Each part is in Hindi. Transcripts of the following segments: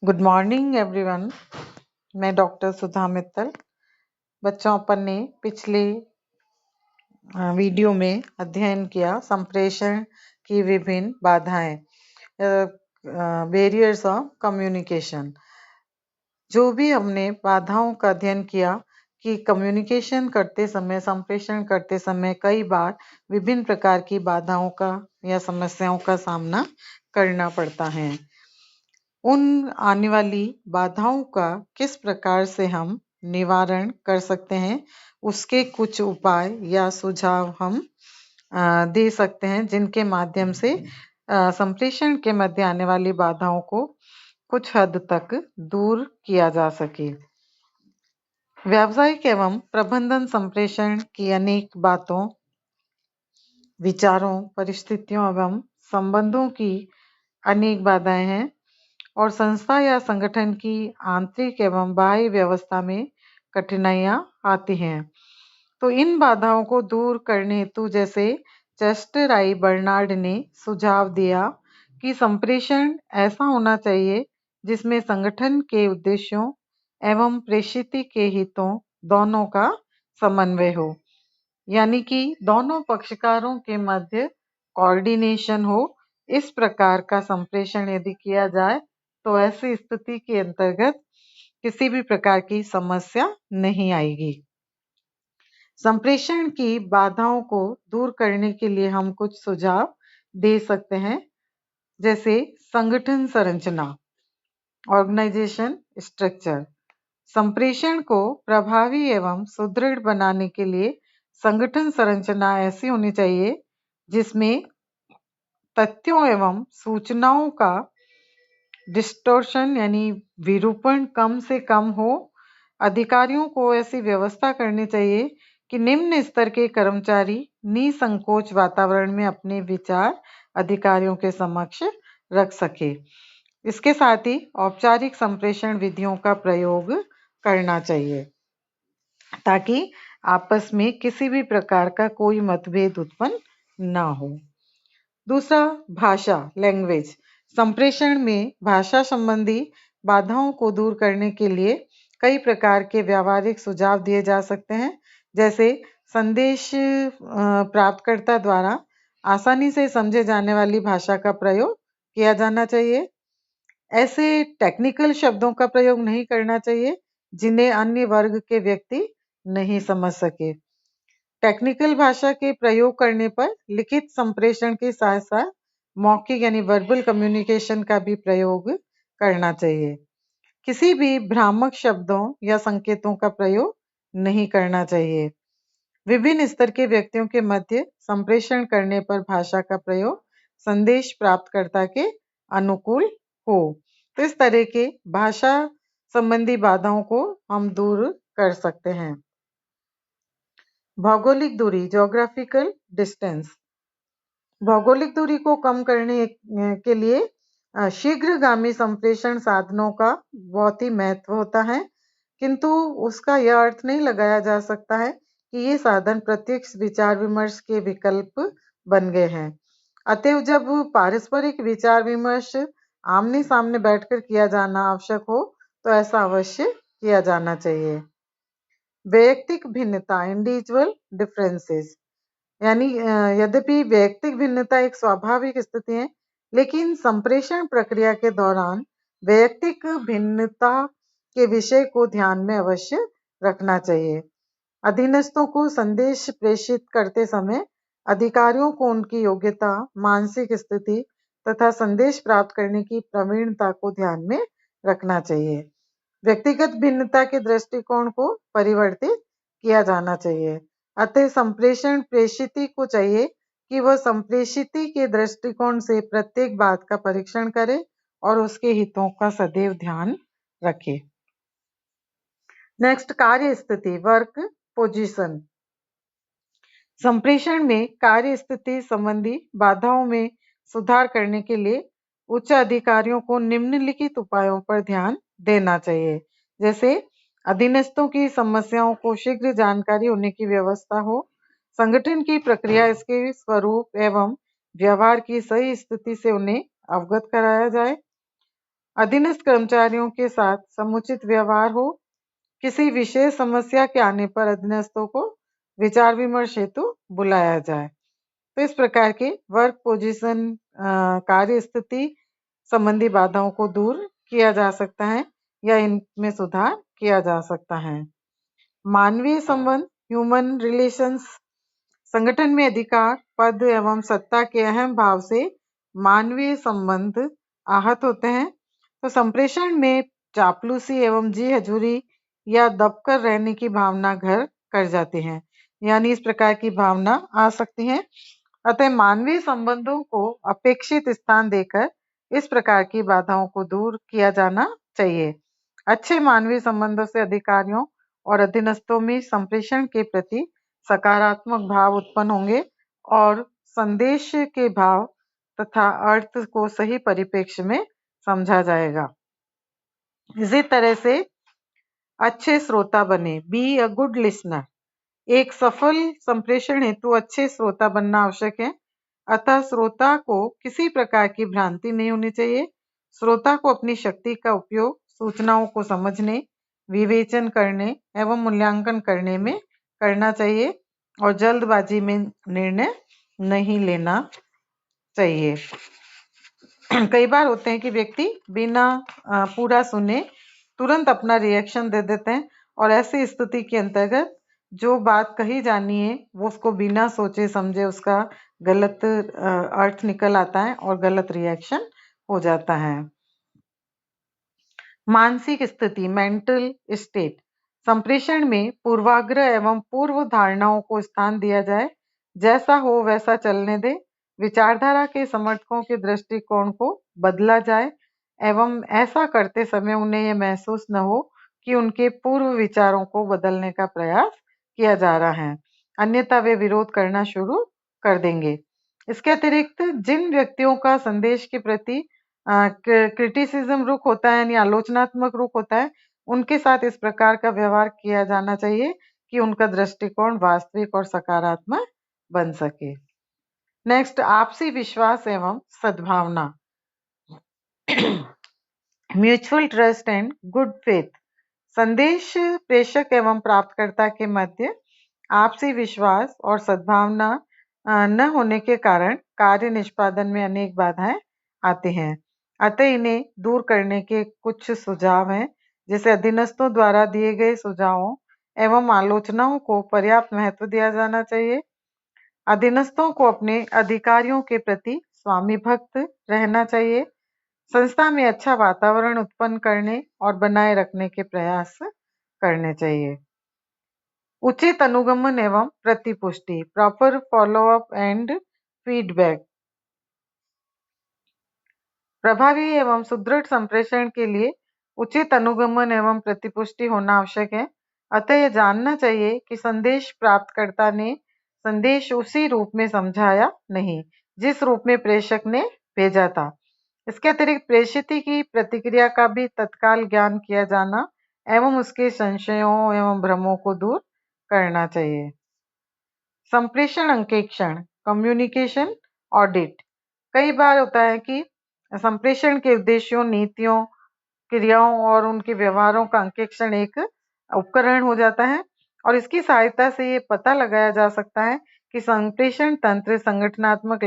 Good morning everyone. मैं डॉक्टर सुधा मित्तल। बच्चों, अपन ने पिछले वीडियो में अध्ययन किया संप्रेषण की विभिन्न बाधाएं, बैरियर्स ऑफ कम्युनिकेशन। जो भी हमने बाधाओं का अध्ययन किया कि कम्युनिकेशन करते समय, संप्रेषण करते समय कई बार विभिन्न प्रकार की बाधाओं का या समस्याओं का सामना करना पड़ता है। उन आने वाली बाधाओं का किस प्रकार से हम निवारण कर सकते हैं, उसके कुछ उपाय या सुझाव हम दे सकते हैं, जिनके माध्यम से संप्रेषण के मध्य आने वाली बाधाओं को कुछ हद तक दूर किया जा सके। व्यावसायिक एवं प्रबंधन संप्रेषण की अनेक बातों, विचारों, परिस्थितियों एवं संबंधों की अनेक बाधाएं हैं और संस्था या संगठन की आंतरिक एवं बाह्य व्यवस्था में कठिनाइयां आती हैं। तो इन बाधाओं को दूर करने हेतु जैसे चेस्टर आई बर्नार्ड ने सुझाव दिया कि संप्रेषण ऐसा होना चाहिए जिसमें संगठन के उद्देश्यों एवं प्रेषित के हितों दोनों का समन्वय हो, यानी कि दोनों पक्षकारों के मध्य कोऑर्डिनेशन हो। इस प्रकार का संप्रेषण यदि किया जाए तो ऐसी स्थिति के अंतर्गत किसी भी प्रकार की समस्या नहीं आएगी। संप्रेषण की बाधाओं को दूर करने के लिए हम कुछ सुझाव दे सकते हैं, जैसे संगठन संरचना, ऑर्गेनाइजेशन स्ट्रक्चर। संप्रेषण को प्रभावी एवं सुदृढ़ बनाने के लिए संगठन संरचना ऐसी होनी चाहिए जिसमें तथ्यों एवं सूचनाओं का डिस्टोर्शन यानी विरूपण कम से कम हो। अधिकारियों को ऐसी व्यवस्था करनी चाहिए कि निम्न स्तर के कर्मचारी निसंकोच वातावरण में अपने विचार अधिकारियों के समक्ष रख सके। इसके साथ ही औपचारिक संप्रेषण विधियों का प्रयोग करना चाहिए ताकि आपस में किसी भी प्रकार का कोई मतभेद उत्पन्न ना हो। दूसरा, भाषा, लैंग्वेज। संप्रेषण में भाषा संबंधी बाधाओं को दूर करने के लिए कई प्रकार के व्यावहारिक सुझाव दिए जा सकते हैं, जैसे संदेश प्राप्तकर्ता द्वारा आसानी से समझे जाने वाली भाषा का प्रयोग किया जाना चाहिए। ऐसे टेक्निकल शब्दों का प्रयोग नहीं करना चाहिए जिन्हें अन्य वर्ग के व्यक्ति नहीं समझ सके। टेक्निकल भाषा के प्रयोग करने पर लिखित संप्रेषण के साथ साथ मौखिक यानी वर्बल कम्युनिकेशन का भी प्रयोग करना चाहिए। किसी भी भ्रामक शब्दों या संकेतों का प्रयोग नहीं करना चाहिए। विभिन्न स्तर के व्यक्तियों के मध्य संप्रेषण करने पर भाषा का प्रयोग संदेश प्राप्तकर्ता के अनुकूल हो। तो इस तरह के भाषा संबंधी बाधाओं को हम दूर कर सकते हैं। भौगोलिक दूरी, ज्योग्राफिकल डिस्टेंस। भौगोलिक दूरी को कम करने के लिए शीघ्रगामी संप्रेषण साधनों का बहुत ही महत्व होता है, किंतु उसका यह अर्थ नहीं लगाया जा सकता है कि ये साधन प्रत्यक्ष विचार विमर्श के विकल्प बन गए हैं। अतएव जब पारस्परिक विचार विमर्श आमने सामने बैठकर किया जाना आवश्यक हो तो ऐसा अवश्य किया जाना चाहिए। वैयक्तिक भिन्नता, इंडिविजुअल डिफरेंसेस, यानी यद्यपि वैयक्तिक भिन्नता एक स्वाभाविक स्थिति है, लेकिन संप्रेषण प्रक्रिया के दौरान वैयक्तिक भिन्नता के विषय को ध्यान में अवश्य रखना चाहिए। अधीनस्थों को संदेश प्रेषित करते समय अधिकारियों को उनकी योग्यता, मानसिक स्थिति तथा संदेश प्राप्त करने की प्रवीणता को ध्यान में रखना चाहिए। व्यक्तिगत भिन्नता के दृष्टिकोण को परिवर्तित किया जाना चाहिए। अतः संप्रेषण प्रेषिती को चाहिए कि वह संप्रेषिती के दृष्टिकोण से प्रत्येक बात का परीक्षण करे और उसके हितों का सदैव ध्यान रखे। नेक्स्ट, कार्य स्थिति, वर्क पोजीशन। संप्रेषण में कार्य स्थिति संबंधी बाधाओं में सुधार करने के लिए उच्च अधिकारियों को निम्नलिखित उपायों पर ध्यान देना चाहिए, जैसे अधीनस्थों की समस्याओं को शीघ्र जानकारी होने की व्यवस्था हो, संगठन की प्रक्रिया, इसके स्वरूप एवं व्यवहार की सही स्थिति से उन्हें अवगत कराया जाए, अधीनस्थ कर्मचारियों के साथ समुचित व्यवहार हो। किसी विशेष समस्या के आने पर अधीनस्थों को विचार विमर्श हेतु बुलाया जाए। तो इस प्रकार के वर्क पोजीशन कार्य स्थिति संबंधी बाधाओं को दूर किया जा सकता है या इनमें सुधार किया जा सकता है। मानवीय संबंध ह्यूमन रिलेशंस संगठन में अधिकार पद एवं सत्ता के अहम भाव से मानवीय संबंध आहत होते हैं। तो संप्रेषण में चापलूसी एवं जी हजूरी या दबकर रहने की भावना घर कर जाती है, यानी इस प्रकार की भावना आ सकती है। अतः मानवीय संबंधों को अपेक्षित स्थान देकर इस प्रकार की बाधाओं को दूर किया जाना चाहिए। अच्छे मानवीय संबंधों से अधिकारियों और अधीनस्थों में संप्रेषण के प्रति सकारात्मक भाव उत्पन्न होंगे और संदेश के भाव तथा अर्थ को सही परिप्रेक्ष्य में समझा जाएगा। इसी तरह से अच्छे श्रोता बने, बी अ गुड लिसनर। एक सफल संप्रेषण हेतु अच्छे श्रोता बनना आवश्यक है। अतः श्रोता को किसी प्रकार की भ्रांति नहीं होनी चाहिए। श्रोता को अपनी शक्ति का उपयोग सूचनाओं को समझने, विवेचन करने एवं मूल्यांकन करने में करना चाहिए और जल्दबाजी में निर्णय नहीं लेना चाहिए। कई बार होते हैं कि व्यक्ति बिना पूरा सुने तुरंत अपना रिएक्शन दे देते हैं और ऐसी स्थिति के अंतर्गत जो बात कही जानी है वो उसको बिना सोचे समझे उसका गलत अर्थ निकल आता है और गलत रिएक्शन हो जाता है। मानसिक स्थिति मेंटल स्टेट संप्रेषण में पूर्वाग्रह एवं पूर्व धारणाओं को स्थान दिया जाए। जैसा हो वैसा चलने दे। विचारधारा के समर्थकों के दृष्टिकोण को बदला जाए एवं ऐसा करते समय उन्हें यह महसूस न हो कि उनके पूर्व विचारों को बदलने का प्रयास किया जा रहा है, अन्यथा वे विरोध करना शुरू कर देंगे। इसके अतिरिक्त जिन व्यक्तियों का संदेश के प्रति क्रिटिसिज्म रुख होता है यानी आलोचनात्मक रुख होता है, उनके साथ इस प्रकार का व्यवहार किया जाना चाहिए कि उनका दृष्टिकोण वास्तविक और सकारात्मक बन सके। नेक्स्ट, आपसी विश्वास एवं सद्भावना mutual trust and good faith. संदेश प्रेषक एवं प्राप्तकर्ता के मध्य आपसी विश्वास और सद्भावना न होने के कारण कार्य निष्पादन में अनेक बाधाएं आती हैं। अतः इन्हें दूर करने के कुछ सुझाव हैं, जैसे अधीनस्थों द्वारा दिए गए सुझावों एवं आलोचनाओं को पर्याप्त महत्व दिया जाना चाहिए। अधीनस्थों को अपने अधिकारियों के प्रति स्वामी भक्त रहना चाहिए। संस्था में अच्छा वातावरण उत्पन्न करने और बनाए रखने के प्रयास करने चाहिए। उचित अनुगमन एवं प्रतिपुष्टि प्रॉपर फॉलोअप एंड फीडबैक। प्रभावी एवं सुदृढ़ संप्रेषण के लिए उचित अनुगमन एवं प्रतिपुष्टि होना आवश्यक है। अतः यह जानना चाहिए कि संदेश प्राप्तकर्ता ने संदेश उसी रूप में समझाया नहीं जिस रूप में प्रेषक ने भेजा था। इसके अतिरिक्त प्रेषित की प्रतिक्रिया का भी तत्काल ज्ञान किया जाना एवं उसके संशयों एवं भ्रमों को दूर करना चाहिए। संप्रेषण अंकेक्षण कम्युनिकेशन ऑडिट। कई बार होता है कि संप्रेषण के उद्देश्यों, नीतियों, क्रियाओं और उनके व्यवहारों का अंकेक्षण एक उपकरण हो जाता है और इसकी सहायता से ये पता लगाया जा सकता है कि संप्रेषण तंत्र संगठनात्मक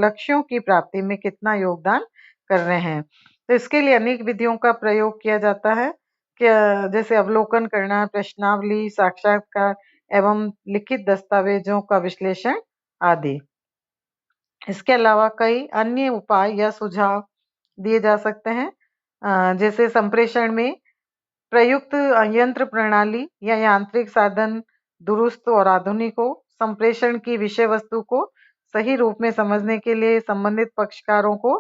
लक्ष्यों की प्राप्ति में कितना योगदान कर रहे हैं। तो इसके लिए अनेक विधियों का प्रयोग किया जाता है, जैसे अवलोकन करना, प्रश्नावली, साक्षात्कार एवं लिखित दस्तावेजों का विश्लेषण आदि। इसके अलावा कई अन्य उपाय या सुझाव दिए जा सकते हैं, जैसे संप्रेषण में प्रयुक्त यंत्र प्रणाली या यांत्रिक साधन दुरुस्त और आधुनिक हो। संप्रेषण की विषय वस्तु को सही रूप में समझने के लिए संबंधित पक्षकारों को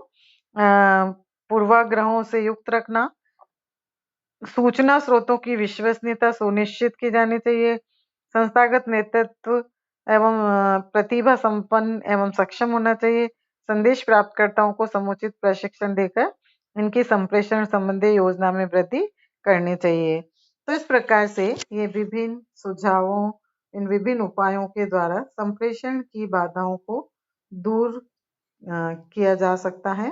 पूर्वाग्रहों से युक्त रखना। सूचना स्रोतों की विश्वसनीयता सुनिश्चित की जानी चाहिए। संस्थागत नेतृत्व एवं प्रतिभा संपन्न एवं सक्षम होना चाहिए। संदेश प्राप्तकर्ताओं को समुचित प्रशिक्षण देकर इनकी संप्रेषण संबंधी योजना में वृद्धि करनी चाहिए। तो इस प्रकार से ये विभिन्न सुझावों, इन विभिन्न उपायों के द्वारा संप्रेषण की बाधाओं को दूर किया जा सकता है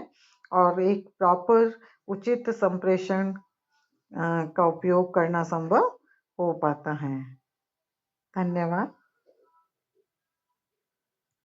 और एक प्रॉपर उचित संप्रेषण का उपयोग करना संभव हो पाता है। धन्यवाद।